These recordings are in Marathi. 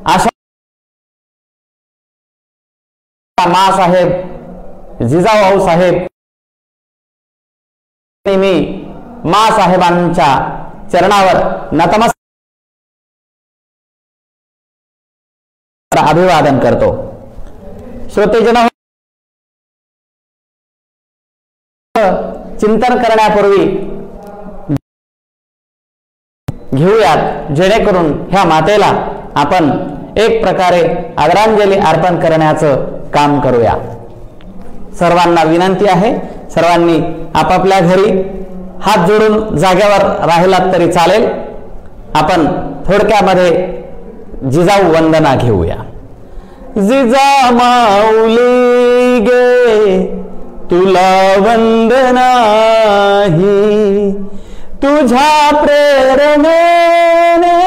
अशा मासाहेब, जिजाऊ साहेब, मी मासाहेबांच्या चरणावर नतमस्तक अभिवादन करतो। श्रोतेजन, चिंतन करण्यापूर्वी घेऊयात, जेणेकरून ह्या मातेला आपण एक प्रकारे आदरांजली अर्पण करण्याचं काम करूया। सर्वांना विनंती आहे, सर्वांनी आपापल्या घरी हात जोडून जागेवर राहिलात तरी चालेल। आपण थोडक्यामध्ये जिजाऊ वंदना घेऊया। जिजा माऊली गे तुला वंदना ही, तुझ्या प्रेरणेने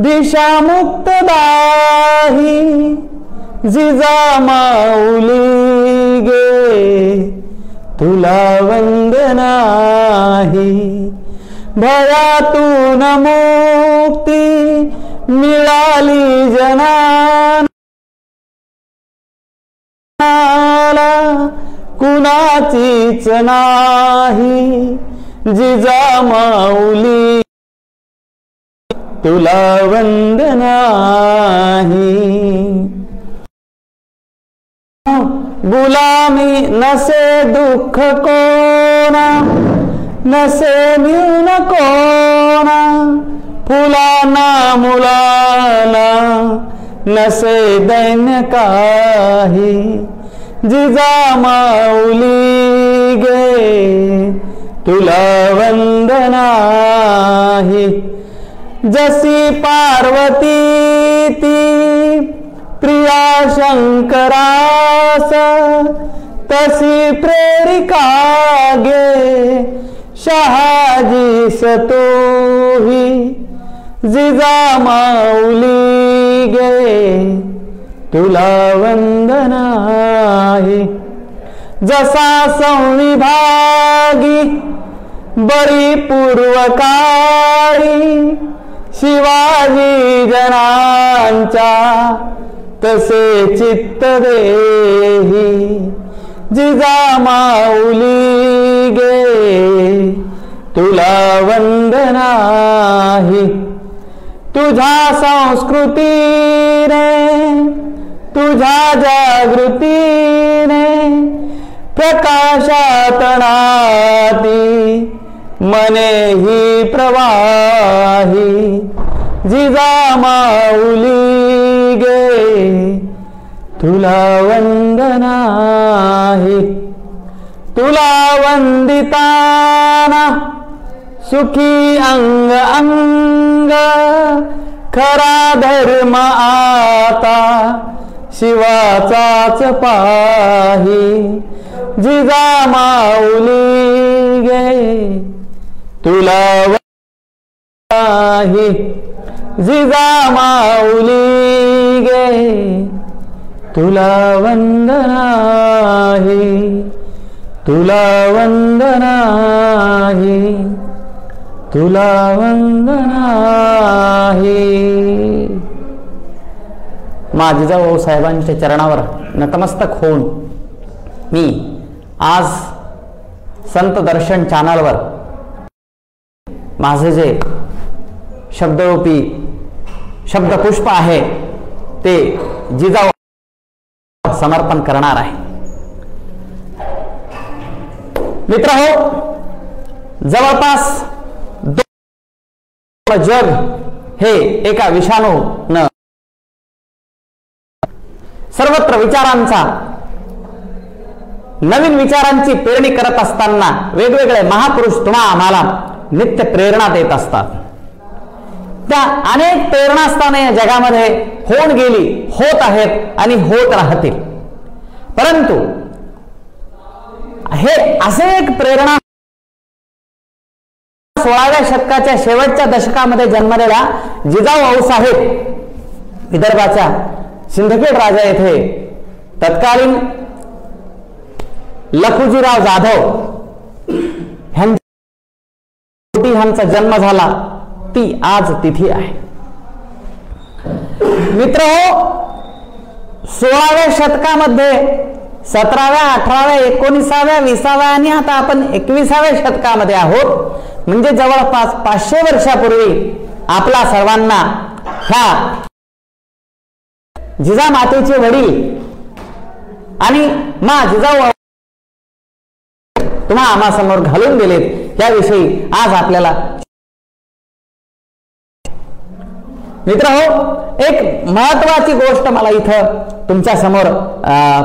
दिशा मुक्तदाही। जिजा माऊली गे तुला वंदना ही, भयातून मुक्ती मिळाली जनाला, कुणाचीच नाही। जिजा माऊली तुला वंदना ही, गुलामी नसे दुःख कोणा, नसे मिळून कोणा, फुलाना मुलाना नसे दैन्य काही। जिजा माऊली गे तुला वंदना ही, जशी पार्वती ती प्रिया शंकरास, तशी प्रेरिका गे शहाजीस तोही। जिजा माऊली गे तुला वंदना ही, जसा संविभागी बळी पूर्वकारी शिवाजी जनांच्या, तसे चित्त देही। जिजा माऊली गे तुला वंदना ही, तुझ्या संस्कृतीने तुझ्या जागृतीने प्रकाशात नाती मने ही प्रवाही। जिजा माऊली गे तुला वंदना ही, तुला वंदिताना सुखी अंग अंग, खरा धर्म आता शिवाचाच पाही। जिजा माऊली गे तुला वंदना ही, जिजा माऊली गे तुला वंदना ही, तुला वंदना ही, तुला वंदना ही। मा जिजाऊ साहेबांच्या चरणावर नतमस्तक होऊन मी आज संत दर्शन चॅनलवर माझे जे शब्दरूपी शब्दपुष्प आहे ते जिजाऊ समर्पण करणार आहे। मित्रहो, जवळपास जग हे एका विषाणूने सर्वत्र विचारांचा, नवीन विचारांची पेरणी करत असताना वेगवेगळे महापुरुष तुम्हा आम्हाला नित्य प्रेरणा देत असतात। त्या अनेक प्रेरणास्थाने या जगामध्ये होऊन गेली, होत आहेत आणि होत राहतील। परंतु हे असे एक प्रेरणा 16व्या शतकाच्या शेवटच्या दशकामध्ये जन्मलेला जिजाऊ आऊसाहेब विदर्भाच्या सिंदखेड राजा येथे तत्कालीन लखुजीराव जाधव ह्यांचा जन्म झाला ती आज तिथी आहे. मित्र हो, 16व्या शतकामध्ये 17व्या 18व्या 19व्या 20व्या आणि आता आपण 21व्या शतकामध्ये आहोत. म्हणजे जवळपास 500 वर्षापूर्वी आपला सर्वांना ह्या जिजामातेचे वडील आणि मा जिजाऊ तुम्हा आम्हा समोर घालून गेलेत याविषयी आज आपल्याला मित्र हो, एक महत्वाची गोष्ट मला इथं तुमच्या समोर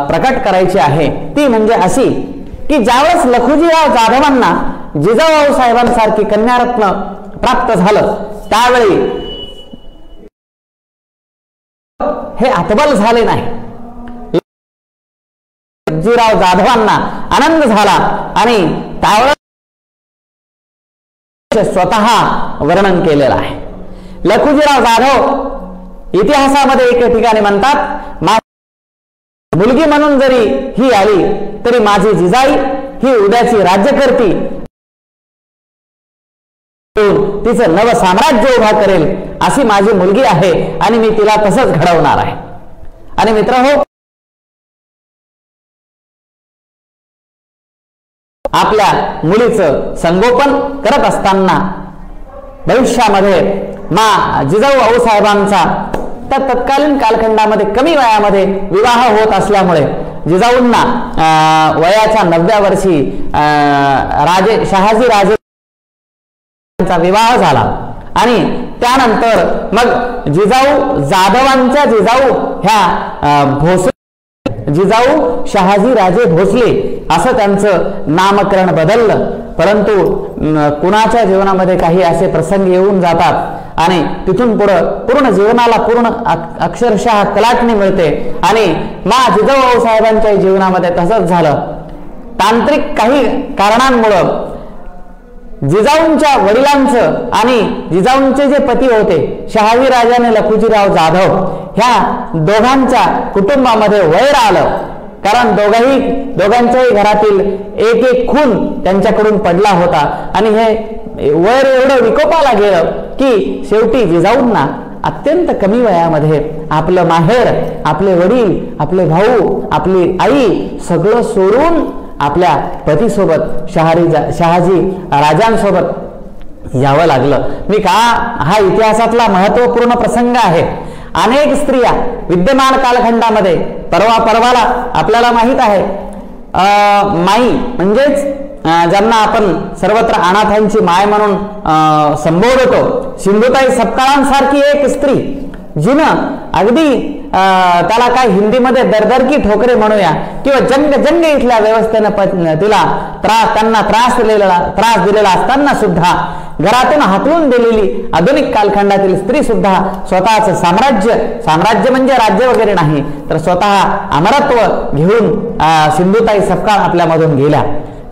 प्रकट करायची आहे. ती म्हणजे अशी की ज्यावेळेस लखुजीराव जाधवांना जिजाऊ साहेबांसारखी कन्यारत्न प्राप्त झालं त्यावेळी हे हतबल झाले नाही. लखुजीराव जाधवांना आनंद झाला आणि त्यावेळेस स्वतः वर्णन केलेलं आहे. लखुजीराव जाधव इतिहासामध्ये एके ठिकाणी म्हणतात, मुलगी म्हणून जरी ही आली तरी माझी जिजाई ही उद्याची राज्यकर्ती, तिचं नव साम्राज्य उभा करेल अशी माझी मुलगी आहे आणि मी तिला तसंच घडवणार आहे. आणि मित्र हो, आपल्या मुलीचं संगोपन करत असताना भविष्यामध्ये मा जिजाऊ आऊसाहेबांचा तर तत्कालीन कालखंडामध्ये कमी वयामध्ये विवाह होत असल्यामुळे जिजाऊंना वयाच्या 9व्या वर्षी शहाजी राजेंचा विवाह झाला आणि त्यानंतर मग जिजाऊ जाधवांच्या जिजाऊ ह्या जिजाऊ शहाजी राजे भोसले असं त्यांचं नामकरण बदललं. परंतु कुणाच्या जीवनामध्ये काही असे प्रसंग येऊन जातात आणि तिथून पुढं पूर्ण जीवनाला पूर्ण अक्षरशः कलाटणी मिळते आणि मा जिजाऊ साहेबांच्या जीवनामध्ये तसंच झालं. तांत्रिक काही कारणांमुळं जिजाऊंच्या वडिलांचं आणि जिजाऊंचे जे पती होते शहाजी राजे आणि लखुजीराव जाधव ह्या दोघांच्या कुटुंबामध्ये वैर आलं. कारण दोघांच्याही घरातील एक एक खून त्यांच्याकडून पडला होता आणि हे वैर एवढं विकोपाला गेलं की शेवटी जिजाऊंना अत्यंत कमी वयामध्ये आपलं माहेर, आपले वडील, आपले भाऊ, आपली आई सगळं सोडून आपल्या पतीसोबत शहाजी राजांसोबत यावं लागलं. मी का हा इतिहासातला महत्वपूर्ण प्रसंग आहे. अनेक स्त्रिया विद्यमान कालखंडामध्ये परवाला आपल्याला माहित आहे माई म्हणजेच ज्यांना आपण सर्वत्र अनाथांची माय म्हणून संबोधतो, सिंधुताई सपकाळांसारखी एक स्त्री जिनं अगदी त्याला काय हिंदीमध्ये दरदरकी ठोकरे म्हणूया किंवा जंग इथल्या व्यवस्थेनं त्यांना त्रास दिलेला असताना सुद्धा घरातून हाकलून दिलेली आधुनिक कालखंडातील स्त्री सुद्धा स्वतःचं साम्राज्य म्हणजे राज्य वगैरे नाही तर स्वतः अमरत्व घेऊन सिंधुताई सपकाळ आपल्यामधून गेल्या.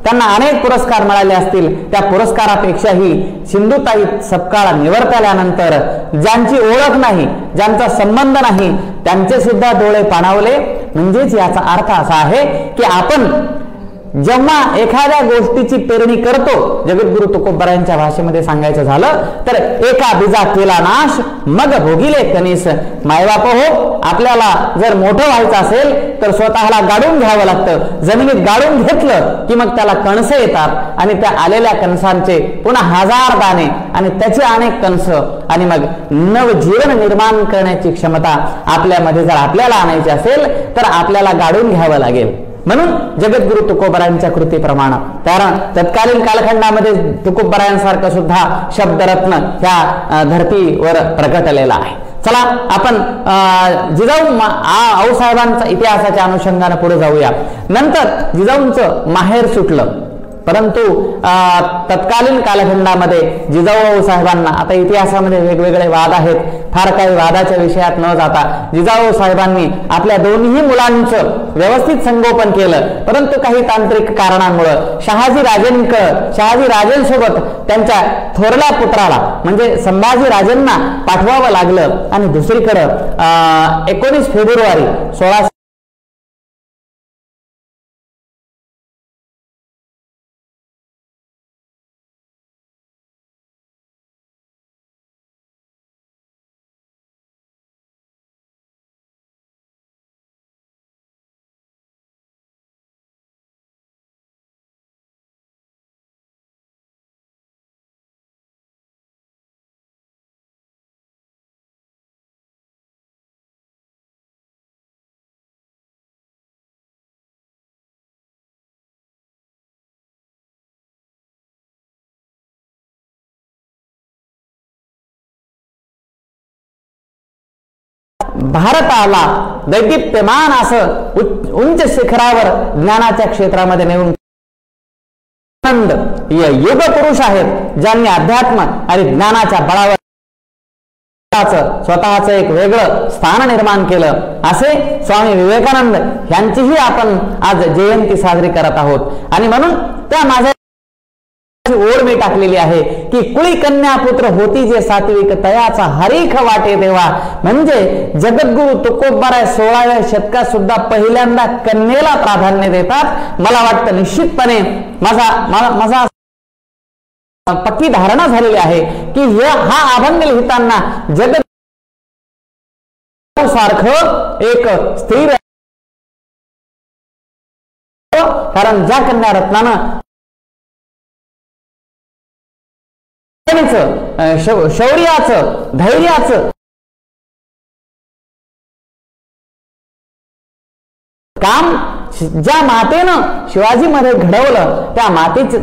त्यांना अनेक पुरस्कार मिळाले असतील. त्या पुरस्कारापेक्षाही सिंधुताई सपकाळ निवर्तल्यानंतर ज्यांची ओळख नाही, ज्यांचा संबंध नाही त्यांचे सुद्धा डोळे पाणावले. म्हणजेच याचा अर्थ असा आहे की आपण जेव्हा एखाद्या गोष्टीची पेरणी करतो, जगद्गुरु तुकोबरायांच्या भाषेमध्ये सांगायचं झालं तर एका बीजा केला नाश मग भोगिले कणीस. मायबाप हो, आपल्याला जर मोठं व्हायचं असेल तर स्वतःला गाडून घ्यावं लागतं. जमिनीत गाडून घेतलं की मग त्याला कणस येतात आणि त्या आलेल्या कणसांचे पुन्हा 1000 दाणे आणि त्याचे अनेक कणस आणि मग नवजीवन निर्माण करण्याची क्षमता आपल्यामध्ये जर आपल्याला आणायची असेल तर आपल्याला गाडून घ्यावं लागेल. म्हणून जगद्गुरु तुकोबरायांच्या कृतीप्रमाणे कारण तत्कालीन कालखंडामध्ये तुकोबरायांसारखं सुद्धा शब्दरत्न ह्या धरतीवर प्रकटलेला आहे. चला आपण जिजाऊ आऊसाहेबांचा इतिहासाच्या अनुषंगाने पुढे जाऊया. नंतर जिजाऊंचं माहेर सुटलं परंतु तत्कालीन कालखंडामध्ये जिजाऊ साहेबांना आता इतिहासामध्ये वेगवेगळे वाद आहेत. फार काही वादाच्या विषयात न जाता जिजाऊ साहेबांनी आपल्या दोन्ही मुलांचं व्यवस्थित संगोपन केलं. परंतु काही तांत्रिक कारणांमुळे शहाजी राजेंसोबत त्यांच्या थोरल्या पुत्राला म्हणजे संभाजी राजेंना पाठवावं लागलं आणि दुसरीकडे 19 फेब्रुवारी 16 भारताला दैदिप्यमान असं उंच शिखरावर ज्ञानाच्या क्षेत्रामध्ये नेऊन युग पुरुष आहेत ज्यांनी अध्यात्म आणि ज्ञानाच्या बळावर स्वतःच एक वेगळं स्थान निर्माण केलं, असे स्वामी विवेकानंद यांचीही आपण आज जयंती साजरी करत आहोत. आणि म्हणून त्या माझ्या ओढ मी टाकलेली आहे की कुळी कन्या पुत्र होती जे सात्विक तयाचा हरीख वाटे देवा. म्हणजे जगद्गुरु तुकोबाराय 16व्या शतकात सुद्धा पहिल्यांदा कन्येला प्राधान्य देतात. मला वाटतं निश्चितपणे माझा पक्की धारणा झालेली आहे की हा अभंग लिहिताना जगत सारखं एक स्थिर, कारण ज्या कन्या रत्नानं शौर्याचं धैर्याचं काम ज्या मातेनं शिवाजी मध्ये घडवलं त्या मातेच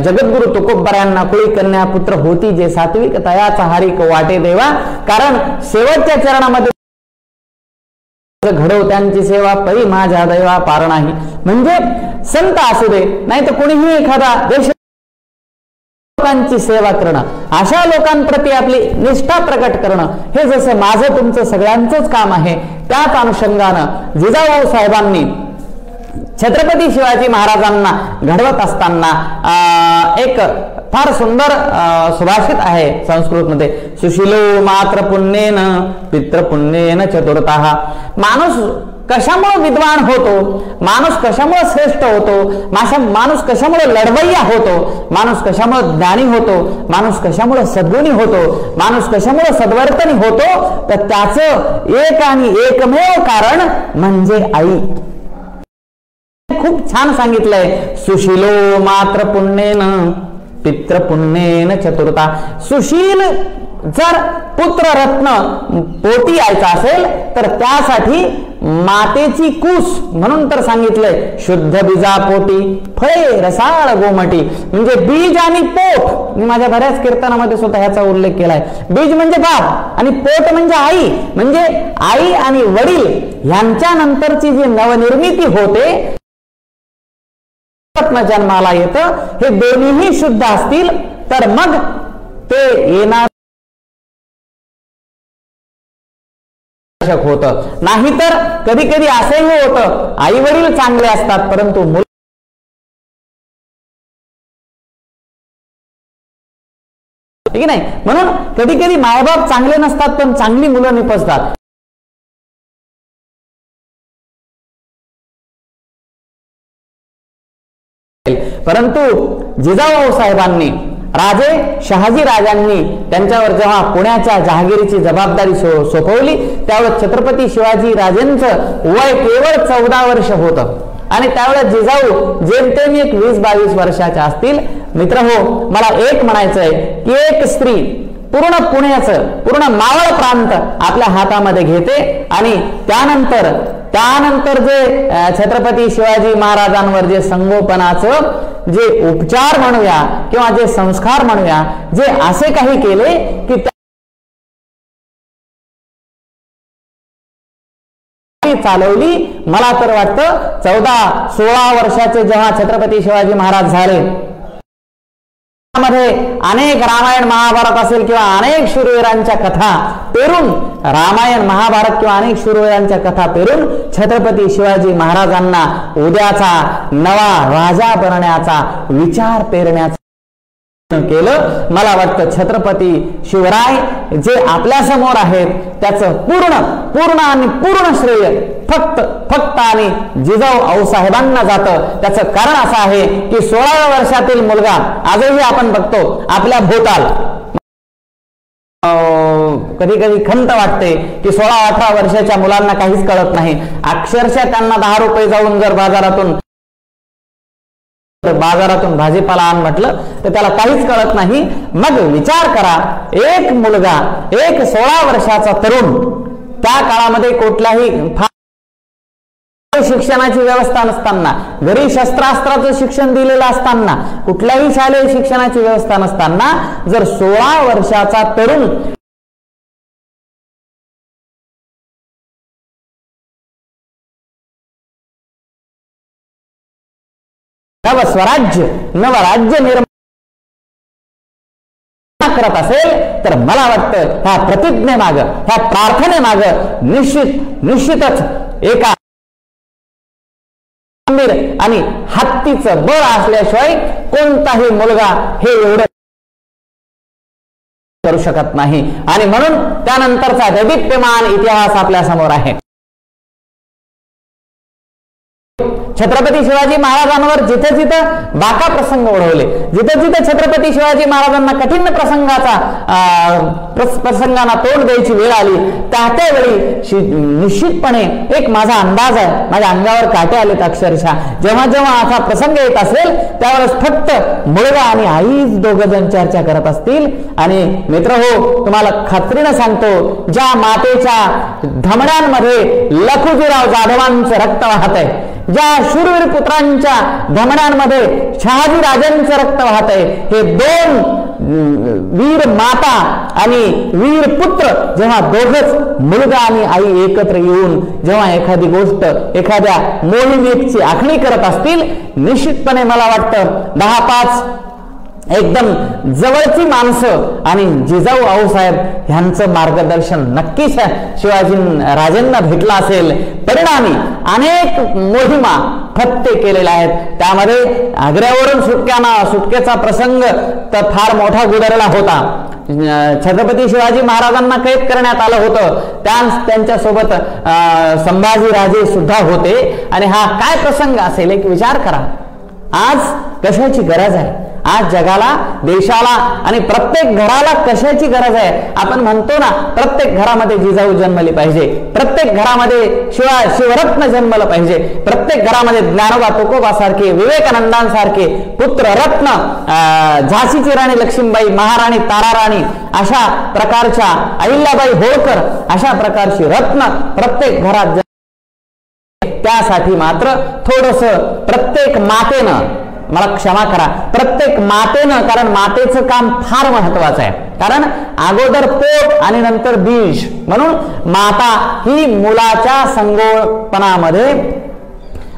जगद्गुरु तुकोबारायांना कुळी कन्या पुत्र होती जे सात्विक तयाचा हरीख वाटे देवा. कारण शेवटच्या चरणामध्ये घडव त्यांची सेवा परी माझ्या दैवा पार नाही. म्हणजे संत असू दे नाही तर कोणीही एखादा देश लोकांची सेवा करणं, अशा लोकांप्रती आपली निष्ठा प्रकट करणं हे जसं माझं तुमचं सगळ्यांचंच काम आहे. त्याच अनुषंगानं जिजाऊ साहेबांनी छत्रपती शिवाजी महाराजांना घडवत असताना एक फार सुंदर सुभाषित आहे संस्कृतमध्ये, सुशीलो मात्र पुण्येन पितृ पुण्येन चतुर्थः. माणूस कशामुळे विद्वान होतो, माणूस कशामुळे श्रेष्ठ होतो, माणूस कशामुळे लढवय्या होतो, माणूस कशामुळे ज्ञानी होतो, माणूस कशामुळे सद्गुणी होतो, माणूस कशामुळे सद्वर्तनी होतो, तर त्याचं एक आणि एकमेव कारण म्हणजे आई. खूप छान सांगितलंय, सुशीलो मात्र पुण्येन पितृ पुण्येन चतुर्था. सुशील जर पुत्र रत्न पोटी यायचा असेल तर त्यासाठी मातेची कूस म्हणून तर सांगितलंय, शुद्ध बीजा पोटी फळे रसाळ गोमटी. म्हणजे बीज आणि पोट, मी माझ्या बऱ्याच कीर्तनामध्ये सुद्धा ह्याचा उल्लेख केलाय. बीज म्हणजे बाप आणि पोट म्हणजे आई. म्हणजे आई आणि वडील यांच्या नंतरची जी नवनिर्मिती होते, जन्माला येतं, हे दोन्हीही शुद्ध असतील तर मग ते येणार होतं. नाहीतर कधी कधी असंही होतं, आई वडील चांगले असतात परंतु मुलं ठीक नाही. म्हणून कधी कधी मायबाप चांगले नसतात पण चांगली मुलं निपजतात. परंतु जिजाऊ साहेबांनी राजे शहाजी राजांनी त्यांच्यावर जेव्हा पुण्याच्या जहागिरीची जबाबदारी सोपवली त्यावेळेस छत्रपती शिवाजी राजेंचं वय केवळ 14 वर्ष होतं आणि त्यावेळेस जिजाऊ जेमतेम एक 20-22 वर्षाच्या असतील. मित्रहो, मला एक म्हणायचंय की एक स्त्री पूर्ण पुण्याचं पूर्ण मावळ प्रांत आपल्या हातामध्ये घेते आणि त्यानंतर जे छत्रपती शिवाजी महाराजांवर जे संगोपनाचं जे उपचार म्हणूया किंवा जे संस्कार म्हणूया, जे असे काही केले की चालवली. मला तर वाटतं 14-16 वर्षाचे जेव्हा छत्रपती शिवाजी महाराज झाले, मध्ये अनेक रामायण महाभारत असेल किंवा अनेक शूरवीरांच्या कथा पेरून रामायण महाभारत किंवा अनेक शूरवीरांच्या कथा पेरून छत्रपती शिवाजी महाराजांना उद्याचा नवा राजा बनण्याचा विचार पेरण्याचा केलं. मला वाटतं छत्रपती शिवराय जे आपल्या समोर आहेत त्याचं पूर्ण श्रेय फक्त आणि जिजाऊ आऊसाहेबांना जातं. त्याचं कारण असं आहे की 16व्या वर्षातील मुलगा आजही आपण बघतो आपल्या भोवताल. कधी कधी खंत वाटते की 16-18 वर्षाच्या मुलांना काहीच कळत नाही. अक्षरशः त्यांना 10 रुपये जाऊन जर बाजारातून भाजीपाला आण म्हटलं तर त्याला काहीच कळत नाही. मग विचार करा, एक मुलगा, एक 16 वर्षाचा तरुण, त्या काळामध्ये कुठलाही शिक्षणाची व्यवस्था नसताना, घरी शस्त्रास्त्राचं शिक्षण दिलेलं असताना, कुठल्याही शालेय शिक्षणाची व्यवस्था नसताना जर 16 वर्षाचा तरुण नवस्वराज्य नवराज्य निर्माण करत असेल तर मला वाटतं ह्या प्रतिज्ञेमाग ह्या प्रार्थनेमाग निश्चितच एका आणि हत्तीचं बळ असल्याशिवाय कोणताही मुलगा हे एवढं करू शकत नाही. आणि म्हणून त्यानंतरचा दैदिप्यमान इतिहास आपल्या समोर आहे. छत्रपती शिवाजी महाराजांवर जिथे जिथे बाका प्रसंग ओढवले, जिथे जिथे छत्रपती शिवाजी महाराजांना कठीण प्रसंगांना तोंड द्यायची वेळ आली त्यावेळी निश्चितपणे एक माझा अंदाज आहे, माझ्या अंगावर काटे आलेत अक्षरशः. जेव्हा जेव्हा असा प्रसंग येत असेल त्यावेळेस फक्त मुलगा आणि आईच दोघं जण चर्चा करत असतील. आणि मित्र हो, तुम्हाला खात्रीनं सांगतो, ज्या मातेच्या धमण्यांमध्ये लखुजीराव जाधवांचं रक्त वाहत आहे, ज्या शूरवीर पुत्रांच्या धमण्यांमध्ये शहाजी राजांचं रक्त वाहत आहे, हे दोन वीर माता आणि वीर पुत्र जेव्हा दोघच मुलगा आणि आई एकत्र येऊन जेव्हा एखादी गोष्ट एखाद्या मोहिमेची आखणी करत असतील, निश्चितपणे मला वाटतं 10-5 एकदम जवळची माणसं आणि जिजाऊ आऊसाहेब यांचं मार्गदर्शन नक्कीच शिवाजी राजांना भेटलं असेल. परिणामी अनेक मोहिमा फत्ते केलेल्या आहेत. त्यामध्ये आग्र्यावरून सुटकेचा प्रसंग तर फार मोठा गुदरला होता. छत्रपती शिवाजी महाराजांना कैद करण्यात आलं होतं, त्यांच्यासोबत संभाजी राजे सुद्धा होते. आणि हा काय प्रसंग असेल एक विचार करा. आज कशाची गरज आहे? आज जगाला, देशाला आणि प्रत्येक घराला कशाची गरज आहे? आपण म्हणतो ना, प्रत्येक घरामध्ये जिजाऊ जन्मली पाहिजे, प्रत्येक घरामध्ये शिवरत्न जन्मलं पाहिजे, प्रत्येक घरामध्ये ज्ञानोबा तुकोबासारखे, विवेकानंदांसारखे पुत्ररत्न, झाशीची राणी लक्ष्मीबाई, महाराणी ताराराणी अशा प्रकारच्या, अहिल्याबाई होळकर अशा प्रकारची रत्न प्रत्येक घरात. त्यासाठी मात्र थोडस प्रत्येक मातेनं, मला क्षमा करा, प्रत्येक मातेनं, कारण मातेचं काम फार महत्वाचं आहे. कारण अगोदर पोट आणि नंतर बीज, म्हणून माता ही मुलाच्या संगोपनामध्ये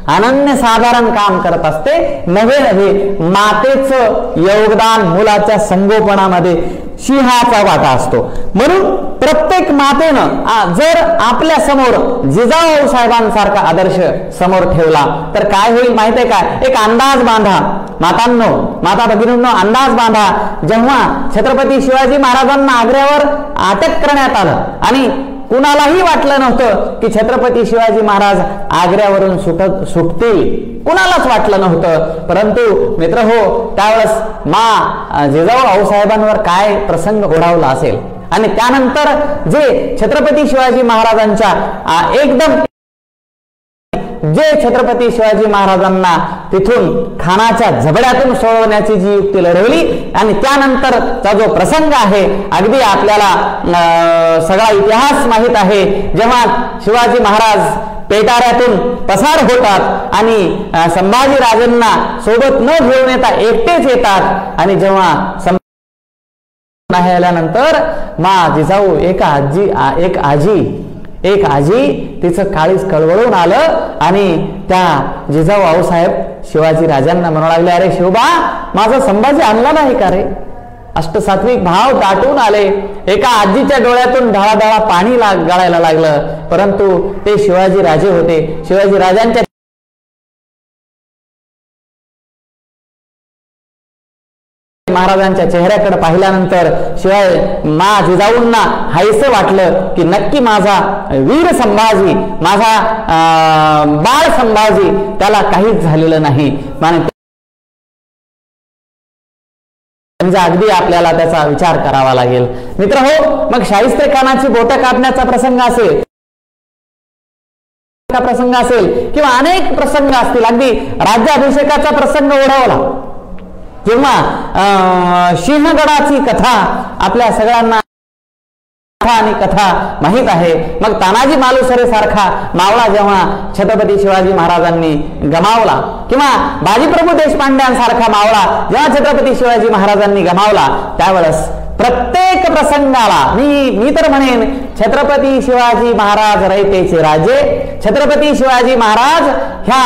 अनन्यसाधारण काम करत असते. नव्हे मातेचं योगदान मुलाच्या संगोपनामध्ये सिंहाचा वाटा असतो. म्हणून प्रत्येक मातेनं जर आपल्या समोर जिजाऊ साहेबांसारखा आदर्श समोर ठेवला तर काय होईल माहिती आहे का? एक अंदाज बांधा मातांनो, माता भगिनींनो, अंदाज बांधा. जेव्हा छत्रपती शिवाजी महाराजांना आग्र्यावर अटक करण्यात आलं आणि कुणालाही वाटलं नव्हतं की छत्रपती शिवाजी महाराज आग्र्यावरून सुटतील, कुणालाच वाटलं नव्हतं. परंतु मित्र हो, त्यावेळेस जिजाऊ आऊसाहेबांवर काय प्रसंग ओढावला असेल. आणि त्यानंतर जे छत्रपती शिवाजी महाराजांच्या एकदम जे छत्रपती शिवाजी महाराजांना तिथून खानाच्या जबड्यातून सोडवण्याची जी युक्ती लढवली आणि त्यानंतरचा जो प्रसंग आहे, अगदी आपल्याला सगळा इतिहास माहित आहे. जेव्हा शिवाजी महाराज पेटाऱ्यातून पसार होतात आणि संभाजी राजांना सोबत न घेऊन येता एकटेच येतात आणि जेव्हा आल्यानंतर जिजाऊ एक आजी तिचं काळीज कळवळून आलं आणि त्या जिजाऊ आऊसाहेब शिवाजी राजांना म्हणू लागले, अरे शिवबा, माझा संभाजी आणला नाही का रे? अष्टसात्विक भाव दाटून आले. एका आजीच्या डोळ्यातून ढाळाढाळा पाणी गळायला लागलं. परंतु ते शिवाजी राजे होते. शिवाजी राजांच्या महाराजांच्या चेहऱ्याकडे पाहिल्यानंतर शिवाय जिजाऊंना हायसं वाटलं की नक्की माझा वीर संभाजी, माझा बाळ संभाजी, त्याला काहीच झालेलं नाही. म्हणजे अगदी आपल्याला त्याचा विचार करावा लागेल. मित्र हो, मग शाहिस्ते खानाची बोटं कापण्याचा प्रसंग असेल किंवा अनेक प्रसंग असतील, अगदी राज्याभिषेकाचा प्रसंग ओढवला किंवा सिंहगडाची कथा आपल्या सगळ्यांना आणि कथा माहित आहे. मग तानाजी मालुसरे सारखा मावळा जेव्हा छत्रपती शिवाजी महाराजांनी गमावला किंवा बाजीप्रभू देशपांड्यांसारखा मावळा जेव्हा छत्रपती शिवाजी महाराजांनी गमावला, त्यावेळेस प्रत्येक प्रसंगाला मी तर म्हणेन, छत्रपती शिवाजी महाराज रयतेचे राजे, छत्रपती शिवाजी महाराज ह्या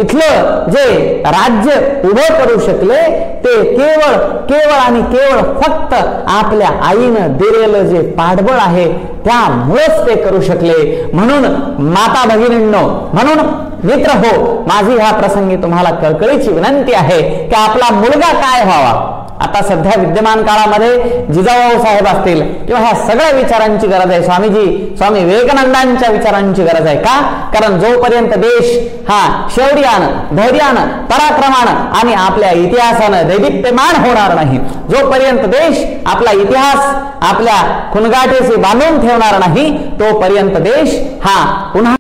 इथलं जे राज्य उभं करू शकले ते केवळ आणि केवळ फक्त आपल्या आईनं दिलेलं जे पाठबळ आहे त्यामुळेच ते करू शकले. म्हणून माता भगिनींनो, म्हणून मित्र हो, माझी ह्या प्रसंगी तुम्हाला कळकळीची विनंती आहे की आपला मुलगा काय व्हावा. आता सध्या विद्यमान काळामध्ये जिजाऊ साहेब असतील किंवा ह्या सगळ्या विचारांची गरज आहे. स्वामी विवेकानंदांच्या विचारांची गरज आहे. का? कारण जोपर्यंत देश हा शौर्यानं, धैर्यानं, पराक्रमानं आणि आपल्या इतिहासानं दैदिप्यमान होणार नाही, जोपर्यंत देश आपला इतिहास आपल्या खुणगाठीशी बांधून ठेवणार नाही, तोपर्यंत देश हा पुन्हा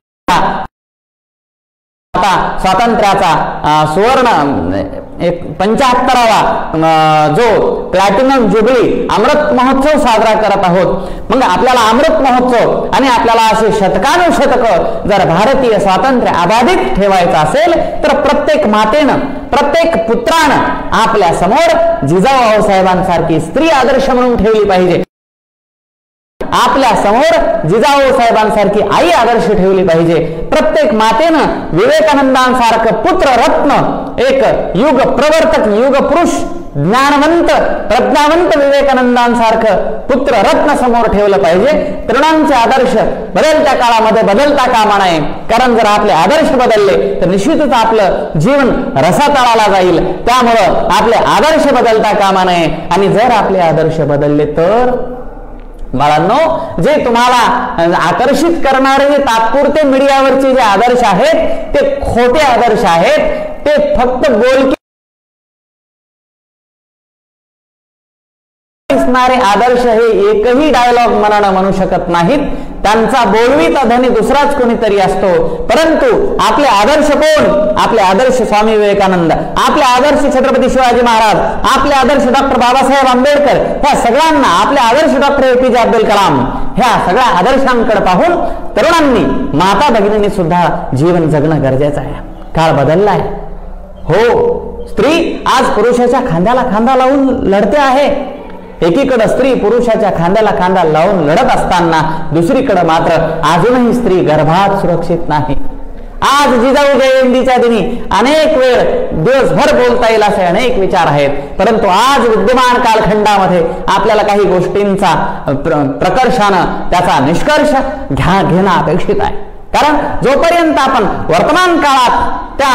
स्वातंत्र्याचा सुवर्ण 75वा जो प्लॅटिनम जुबली अमृत महोत्सव साजरा करत आहोत. मग आपल्याला अमृत महोत्सव आणि आपल्याला असे शतकानुशतक जर भारतीय स्वातंत्र्य अबाधित ठेवायचं असेल तर प्रत्येक मातेनं, प्रत्येक पुत्रानं आपल्या समोर जिजाऊ साहेबांसारखी स्त्री आदर्श म्हणून ठेवली पाहिजे. आपल्या समोर जिजाऊ साहेबांसारखी आई आदर्श ठेवली पाहिजे. प्रत्येक मातेनं विवेकानंदांसारखं पुत्र रत्न, एक युग प्रवर्तक, युग पुरुष, ज्ञानवंत, प्रज्ञावंत विवेकानंदांसारखं पुत्र रत्न समोर ठेवलं पाहिजे. तरुणांचे आदर्श बदलत्या काळामध्ये बदलता कामा नये. कारण जर आपले आदर्श बदलले तर निश्चितच आपलं जीवन रसातळाला जाईल. त्यामुळं आपले आदर्श बदलता कामा नये. आणि जर आपले आदर्श बदलले तर बाळांनो, जे तुम्हाला आकर्षित करणारे जे तात्पुरते मीडियावरचे जे आदर्श आहेत ते खोटे आदर्श आहेत. ते फक्त बोलके दिसणारे आदर्श हे एकही डायलॉग मनानं म्हणू शकत नाहीत. त्यांचा बोलवीत धनी दुसराच कोणीतरी असतो. परंतु आपले आदर्श कोण? आपले आदर्श स्वामी विवेकानंद, आपले आदर्श छत्रपती शिवाजी महाराज, आपले आदर्श डॉक्टर बाबासाहेब आंबेडकर, ह्या सगळ्यांना, आपले आदर्श डॉक्टर APJ अब्दुल कलाम, ह्या सगळ्या आदर्शांकडे पाहून तरुणांनी, माता भगिनींनी सुद्धा जीवन जगणं गरजेचं आहे. काळ बदललाय हो. स्त्री आज पुरुषाच्या खांद्याला खांदा लावून लढते आहे. एकीकडे स्त्री पुरुषाच्या खांद्याला खांदा लावून लढत असताना दुसरीकडे मात्र अजूनही स्त्री गर्भात सुरक्षित नाही. आज जिजाऊ जयंतीच्या दिनी अनेक वेळ दिवसभर बोलता येईल असे अनेक विचार आहेत. परंतु आज विद्यमान कालखंडामध्ये आपल्याला काही गोष्टींचा प्रकर्षानं त्याचा निष्कर्ष घेणं अपेक्षित आहे. कारण जोपर्यंत आपण वर्तमान काळात त्या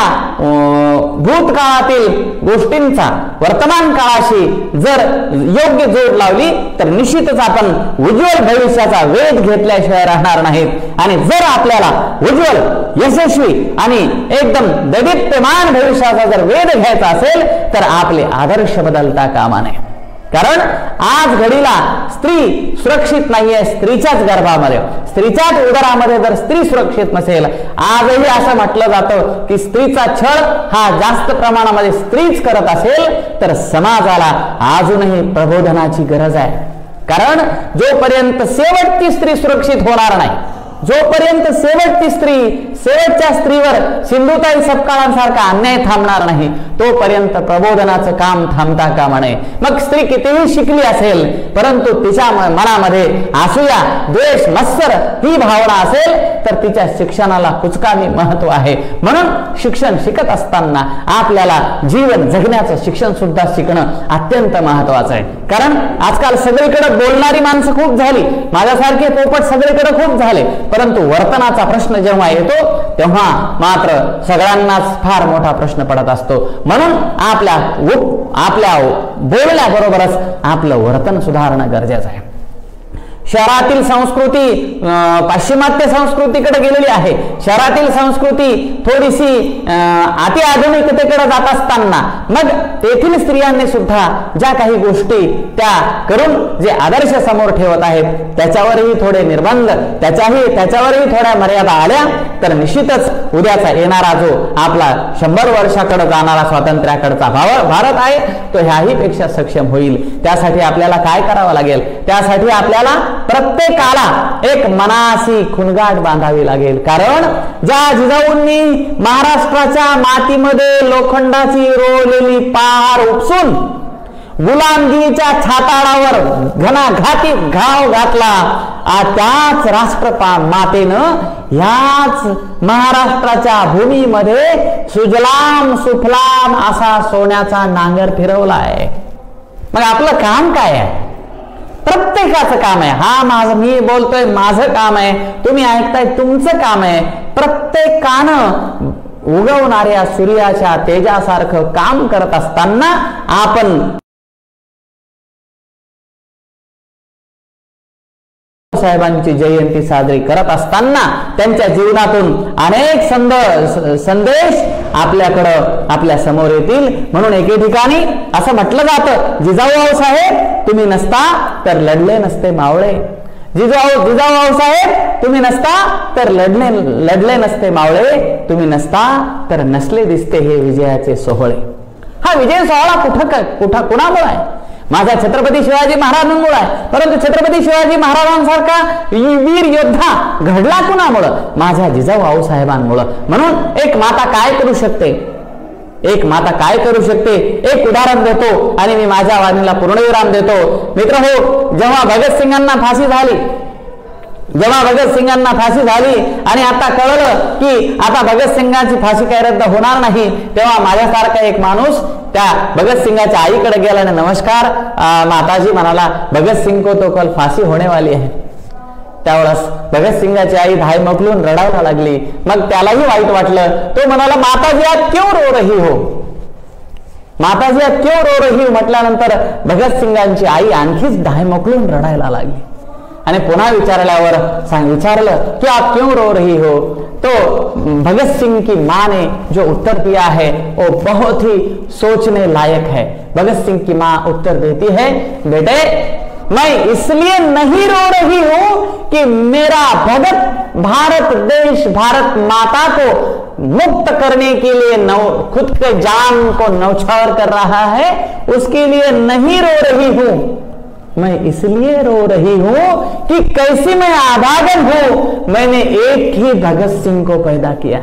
भूतकाळातील गोष्टींचा वर्तमान काळाशी जर योग्य जोड लावली तर निश्चितच आपण उज्ज्वल भविष्याचा वेध घेतल्याशिवाय राहणार नाहीत. आणि जर आपल्याला उज्ज्वल, यशस्वी आणि एकदम दैदिप्यमान भविष्याचा जर वेध घ्यायचा असेल तर आपले आदर्श बदलता कामा नये. कारण आज घडीला स्त्री सुरक्षित नाहीये. स्त्रीच्याच गर्भामध्ये, स्त्रीच्याच उदरामध्ये जर स्त्री सुरक्षित नसेल, आजही असं म्हटलं जातं की स्त्रीचा छळ हा जास्त प्रमाणामध्ये स्त्रीच करत असेल तर समाजाला अजूनही प्रबोधनाची गरज आहे. कारण जोपर्यंत शेवटची स्त्री सुरक्षित होणार नाही, जोपर्यंत शेवटची स्त्री, शेवटच्या स्त्रीवर सिंधुताई सपकाळांसारखा अन्याय थांबणार नाही, तोपर्यंत प्रबोधनाचं काम थांबता कामा नये. मग स्त्री कितीही शिकली असेल परंतु तिच्या मनामध्ये असूया, द्वेष, मत्सर ही भावना असेल तर तिच्या शिक्षणाला कुचकामी महत्व आहे. म्हणून शिक्षण शिकत असताना आपल्याला जीवन जगण्याचं शिक्षण सुद्धा शिकणं अत्यंत महत्वाचं आहे. कारण आजकाल सगळीकडे बोलणारी माणसं खूप झाली, माझ्यासारखे पोपट सगळीकडे खूप झाले, परंतु वर्तनाचा प्रश्न जेव्हा येतो तेव्हा मात्र सगळ्यांनाच फार मोठा प्रश्न पडत असतो. म्हणून आपल्या बोलण्याबरोबरच आपलं वर्तन सुधारणं गरजेचं आहे. शहरातील संस्कृती पाश्चिमात्य संस्कृतीकडे गेलेली आहे. शहरातील संस्कृती थोडीशी अति आधुनिकतेकडे जात असताना मग तेथील स्त्रियांनी सुद्धा ज्या काही गोष्टी त्या करून जे आदर्श समोर ठेवत आहेत त्याच्यावरही थोडे निर्बंध, त्याच्यावरही थोड्या मर्यादा आल्या तर निश्चितच उद्याचा येणारा जो आपला 100 वर्षाकडे जाणारा स्वातंत्र्याकडचा भारत आहे तो ह्याही पेक्षा सक्षम होईल. त्यासाठी आपल्याला काय करावं लागेल? त्यासाठी आपल्याला प्रत्येकाला एक मनासी खुणगाठ बांधावी लागेल. कारण ज्या जिजाऊंनी महाराष्ट्राच्या मातीमध्ये लोखंडाची रोवलेली पहार उपसून गुलामगिरीच्या छाताडावर घणाघाती घाव घातला, त्याच मातेनं ह्याच महाराष्ट्राच्या भूमीमध्ये सुजलाम सुफलाम असा सोन्याचा नांगर फिरवलाय. मग आपलं काम काय आहे? प्रत्येकाचं काम आहे. हा मी बोलतोय माझं काम आहे, तुम्ही ऐकताय तुमचं काम आहे. प्रत्येकानं उगवणाऱ्या सूर्याच्या तेजासारखं काम करत असताना आपण साहेबांची जयंती साजरी करत असताना त्यांच्या जीवनातून अनेक संदेश आपल्याकडं आपल्या समोर येतील. म्हणून एके ठिकाणी असं म्हटलं जातं, जिजाऊ साहेब तुम्ही नसता तर लढले नसते मावळे. जिजाऊ साहेब तुम्ही नसता तर लढले नसते मावळे. तुम्ही नसता तर नसले दिसते हे विजयाचे सोहळे. हा विजय सोहळा कुणामुळे आहे? माझा छत्रपती शिवाजी महाराजांमुळे आहे. परंतु छत्रपती शिवाजी महाराजांसारखा वीर योद्धा घडला कुणामुळं? माझ्या जिजाऊ साहेबांमुळं. म्हणून एक माता काय करू शकते? एक उदाहरण देतो आणि मी माझ्या वाणीला पूर्णविराम देतो. मित्र हो, जेव्हा भगतसिंगांना फाशी झाली आणि आता कळलं की आता भगतसिंगांची फाशी काही रद्द होणार नाही, तेव्हा माझ्यासारखा एक माणूस त्या भगतसिंगाच्या आईकडे गेला आणि नमस्कार माताजी म्हणाला, भगतसिंग को तो कल फाशी होने वाली है. त्यावेळेस भगतसिंगाची आई धाय मोकलून रडायला लागली. मग त्यालाही वाईट वाटलं. तो म्हणाला, माताजी आप क्यों रो रही हो? म्हटल्यानंतर भगतसिंगांची आई आणखीच धाय मोकलून रडायला लागली आणि पुन्हा विचारल्यावर विचारलं की आप क्यों रो रही हो? तो भगत सिंह की माँ ने जो उत्तर दिया है वो बहुत ही सोचने लायक है. भगत सिंह की माँ उत्तर देती है, बेटे मैं इसलिए नहीं रो रही हूं कि मेरा भगत भारत माता को मुक्त करने के लिए खुद के जान को न्यौछावर कर रहा है, उसके लिए नहीं रो रही हूं. मैं इसलिए रो रही हूं कि कैसी मैं अभागन हूं, मैंने एक ही भगत सिंह को पैदा किया.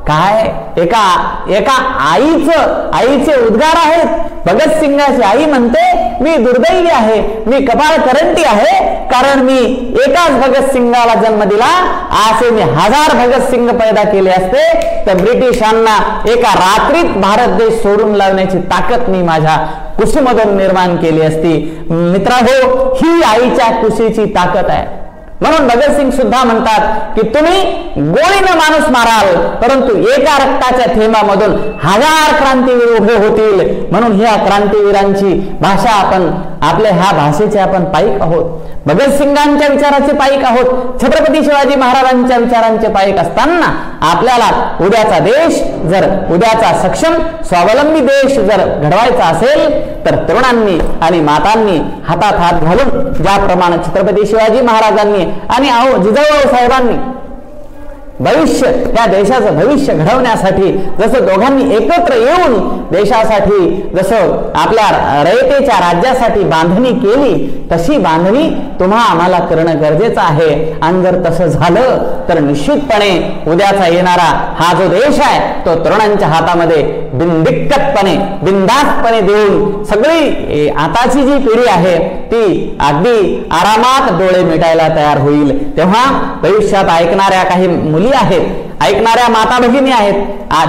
काय एका आईचे उद्गार आहेत. भगतसिंगाची आई म्हणते, मी दुर्दैवी आहे, मी कपाळ करंटी आहे, कारण मी एकाच भगतसिंगाला जन्म दिला. असे मी 1000 भगतसिंग पैदा केले असते तर ब्रिटिशांना एका रात्रीत भारत देश सोडून लावण्याची ताकद मी माझ्या कुशीमधून निर्माण केली असती. मित्रांनो, ही आईच्या कुशीची ताकद आहे. म्हणून भगतसिंग सुद्धा म्हणतात की तुम्ही गोळीनं माणूस माराल, परंतु एका रक्ताच्या थेंबामधून 1000 क्रांतीवीर उभे होतील. म्हणून ह्या क्रांतीवीरांची भाषा आपल्या ह्या भाषेचे आपण पाईक आहोत. भगतसिंगांच्या विचाराचे पाईक आहोत. छत्रपती शिवाजी महाराजांच्या विचारांचे पाईक असताना आपल्याला उद्याचा सक्षम स्वावलंबी देश जर घडवायचा असेल तर तरुणांनी आणि मातांनी हातात हात घालून ज्याप्रमाणे छत्रपती शिवाजी महाराजांनी आणि जिजाऊ साहेबांनी या देशाचं भविष्य घडवण्यासाठी जसं दोघांनी एकत्र येऊन देशासाठी जसं आपल्या रयतेच्या राज्यासाठी बांधणी केली, तशी बांधणी तुम्हा आम्हाला करणं गरजेचं आहे. आणि जर तसं झालं तर निश्चितपणे उद्याचा येणारा हा जो देश आहे तो तरुणांच्या हातामध्ये बिनधास्तपणे देऊन सगळी आताची जी पिढी आहे ती अगदी आरामात डोळे मिटायला तयार होईल. तेव्हा भविष्यात ऐकणाऱ्या काही मुली आहेत, ऐकणाऱ्या माता भगिनी आहेत,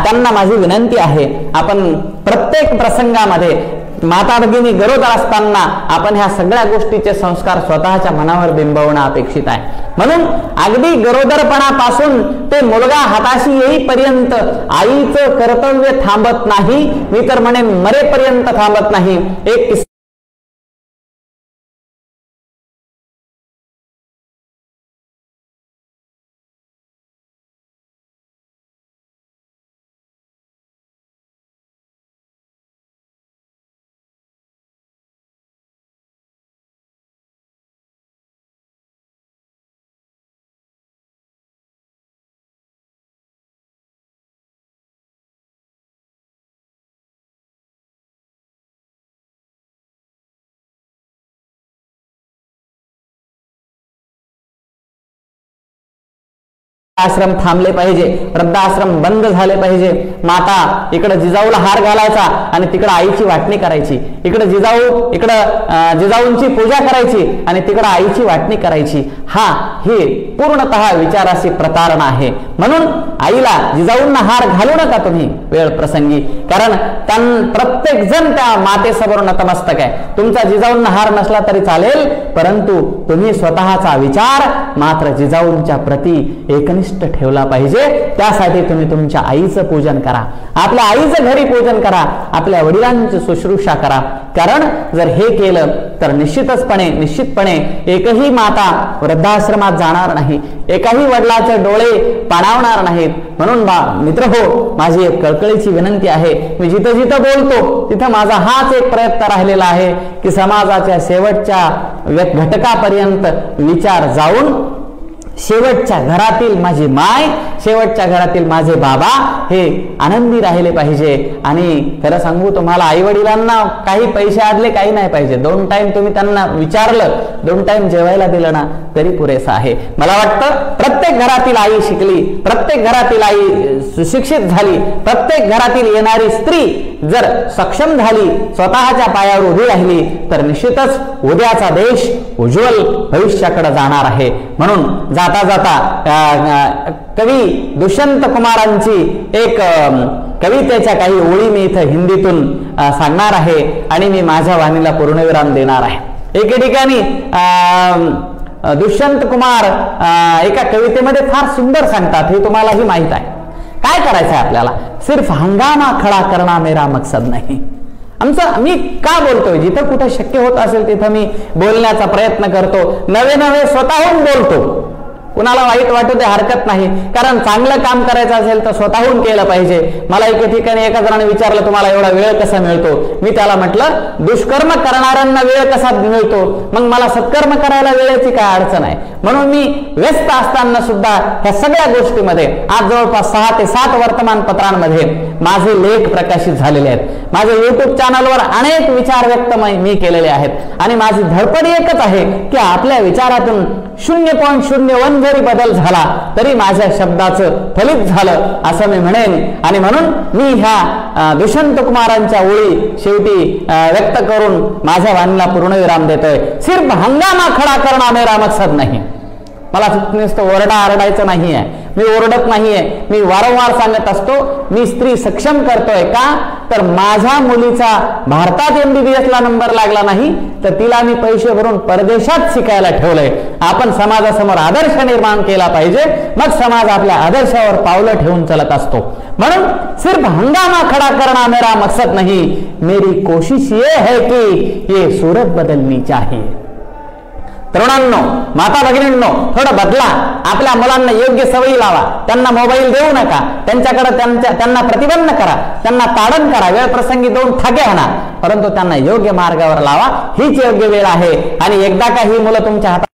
त्यांना माझी विनंती आहे, आपण प्रत्येक प्रसंगामध्ये माता भगिनी गरोदर असताना आपण ह्या सगळ्या गोष्टीचे संस्कार स्वतःच्या मनावर बिंबवणं अपेक्षित आहे. म्हणून अगदी गरोदरपणापासून ते मुलगा हाताशी येईपर्यंत आईचं कर्तव्य थांबत नाही, मी तर म्हणेन मरेपर्यंत थांबत नाही. एक आश्रम थांबले पाहिजे, वृद्धाश्रम बंद झाले पाहिजे. माता इकडे जिजाऊला हार घालायचा आणि तिकडे आईची वाटणी करायची, इकडे जिजाऊंची पूजा करायची आणि तिकडे आईची वाटणी करायची. हे पूर्णतः विचाराशी प्रतारणा आहे. म्हणून आईला जिजाऊंना हार घालू नका तुम्ही वेळ प्रसंगी, कारण प्रत्येक जण त्या मातेसमोर नतमस्तक आहे. तुमचा जिजाऊंना हार नसला तरी चालेल, परंतु तुम्ही स्वतःचा विचार मात्र जिजाऊंच्या प्रती एकनिष्ठ ठेवला पाहिजे. त्यासाठी तुम्ही तुमच्या आईचं पूजन करा, आपल्या आईचं घरी पूजन करा, आपल्या वडिलांची शुश्रूषा करा. कारण जर हे केलं तर निश्चितपणे एकही माता वृद्धाश्रमात जाणार नाही, एकाही वडिलाचे डोळे पाणावणार नाहीत. म्हणून मित्र हो, माझी एक कळकळीची विनंती आहे. मी जिथं जिथं बोलतो तिथं माझा हाच एक प्रयत्न राहिलेला आहे की समाजाच्या शेवटच्या घटकापर्यंत विचार जाऊन शेवटच्या घरातील माझी माय, शेवटच्या घरातील माझे बाबा हे आनंदी राहिले पाहिजे. आणि खरं सांगू तुम्हाला, आई वडिलांना काही पैसे आदले काही नाही पाहिजे. 2 टाइम तुम्ही त्यांना विचारलं, 2 टाइम जेवायला दिलं ना तरी पुरेसं आहे. मला वाटतं प्रत्येक घरातील आई शिकली, प्रत्येक घरातील आई सुशिक्षित झाली, प्रत्येक घरातील येणारी स्त्री जर सक्षम झाली, स्वतःच्या पायावर उभी राहिली तर निश्चितच उद्याचा देश उज्ज्वल भविष्याकडे जाणार आहे. म्हणून जाता जाता कवी दुष्यंत कुमारांची एक कवितेच्या काही ओळी मी इथं हिंदीतून सांगणार आहे आणि मी माझ्या वाणीला पूर्णविराम देणार आहे. एके ठिकाणी दुष्यंत कुमार एका कवितेमध्ये फार सुंदर सांगतात, हे तुम्हालाही माहित आहे. काय करायचं आहे आपल्याला? सिर्फ हंगामा खडा करना मेरा मकसद नाही. मी का बोलतोय, जिथं कुठं शक्य होत असेल तिथं मी बोलण्याचा प्रयत्न करतो, नवे स्वतःहून बोलतो. कुणाला वाईट वाटू दे, हरकत नाही, कारण चांगलं काम करायचं असेल तर स्वतःहून केलं पाहिजे. मला एके ठिकाणी एका जणाने विचारलं, तुम्हाला एवढा वेळ कसा मिळतो? मी त्याला म्हटलं, दुष्कर्म करणाऱ्यांना वेळ कसा मिळतो, मग मला सत्कर्म करायला वेळेची काय अडचण आहे. म्हणून मी व्यस्त असताना सुद्धा ह्या सगळ्या गोष्टीमध्ये आज जवळपास 6 ते 7 वर्तमानपत्रांमध्ये माझे लेख प्रकाशित झालेले आहेत. माझ्या युट्यूब चॅनलवर अनेक विचार व्यक्त मी केलेले आहेत आणि माझी धडपड एकच आहे की आपल्या विचारातून 0.01 जरी बदल झाला तरी माझ्या शब्दाचं फलित झालं असं मी म्हणेन. आणि म्हणून मी ह्या दुष्यंत कुमारांच्या ओळी शेवटी व्यक्त करून माझ्या वाणीला पूर्णविराम देतोय. सिर्फ हंगामा खडा करणं मेरा मकसद नाही. मला नुसतं ओरडायचं नाहीये, मी ओरडत नाहीये. मी वारंवार सांगत असतो, मी स्त्री सक्षम करतोय का, तर माझ्या मुलीचा भारतात MBBS ला नंबर लागला नाही तर तिला मी पैसे भरून परदेशात शिकायला ठेवलंय. आपण समाजासमोर आदर्श निर्माण केला पाहिजे, मग समाज आपल्या आदर्शावर पावलं ठेवून चलत असतो. म्हणून सिर्फ हंगामा खड़ा करना मेरा मकसद नहीं, मेरी कोशिश ये है कि ये सूरत बदलनी चाहिए. तरुणांनो, माता भगिनींनो, थोडं बदला. आपल्या मुलांना योग्य सवयी लावा, त्यांना मोबाईल देऊ नका, त्यांच्याकडे त्यांना प्रतिबंध करा, त्यांना ताडण करा, वेळ प्रसंगी 2 ठाके आणा, परंतु त्यांना योग्य मार्गावर लावा. हीच योग्य वेळ आहे. आणि एकदा का ही मुलं तुमच्या हातात,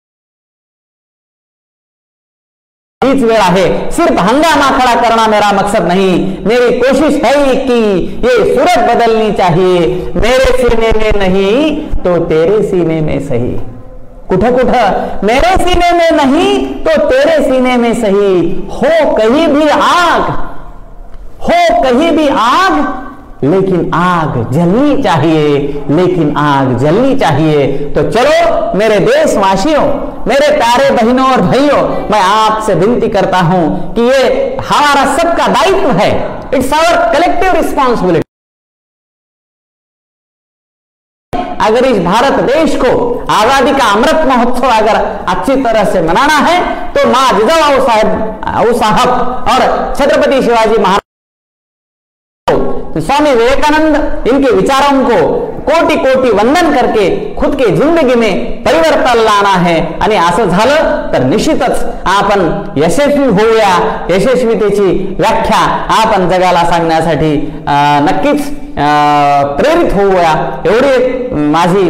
हीच वेळ आहे. सिर्फ हंगामा खड़ा करना मेरा मकसद नहीं, मेरी कोशिश है कि ये सूरत बदलनी चाहिए. मेरे सीने में नहीं तो तेरे सीने में सही. कुठं कुठं, मेरे सीने में नहीं तो तेरे सीने में सही. हो कहीं भी आग, हो कहीं भी आग, लेकिन आग जलनी चाहिए, लेकिन आग जलनी चाहिए. तो चलो मेरे देशवासियों, मेरे प्यारे बहनों और भाइयों, मैं आपसे विनती करता हूं कि ये हमारा सबका दायित्व है. It's our collective responsibility. अगर इस भारत देश को आजादी का अमृत महोत्सव अगर अच्छी तरह से मनाना है तो मां जिजाऊ साहब और छत्रपति शिवाजी महाराज, स्वामी विवेकानंद, इनके विचारों को कोटि कोटि वंदन करके खुद के जिंदगी में परिवर्तन लाना है. आणि असं झालं तर निश्चितच आपण यशस्वी होऊया. यशस्वीतेची व्याख्या आपण जगाला सांगण्यासाठी नक्कीच प्रेरित होऊया, एवढी माझी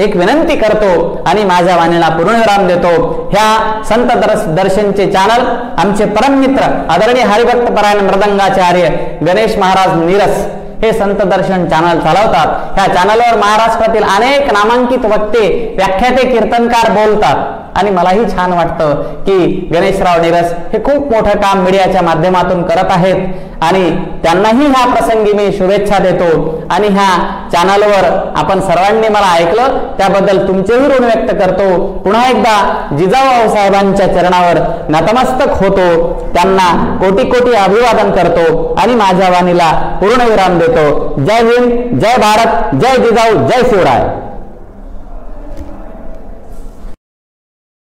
एक विनंती करतो आणि माझ्या वाणीला पूर्णविराम देतो. ह्या संत दर्शनचे चॅनल आमचे परम मित्र आदरणीय हरिभक्त परायण मृदंगाचार्य गणेश महाराज नीरस हे संत दर्शन चॅनल चालवतात. ह्या चॅनलवर महाराष्ट्रातील अनेक नामांकित वक्ते, व्याख्याते, कीर्तनकार बोलतात आणि मलाही छान वाटतं की गणेशराव निरस हे खूप मोठं काम मीडियाच्या माध्यमातून करत आहेत आणि त्यांनाही ह्या प्रसंगी मी शुभेच्छा देतो. आणि ह्या चॅनलवर आपण सर्वांनी मला ऐकलं त्याबद्दल तुमचेही ऋण व्यक्त करतो. पुन्हा एकदा जिजाऊ साहेबांच्या चरणावर नतमस्तक होतो, त्यांना कोटी कोटी अभिवादन करतो आणि माझ्या वाणीला पूर्णविराम देतो. जय हिंद, जय भारत, जय जिजाऊ, जय शिवराय.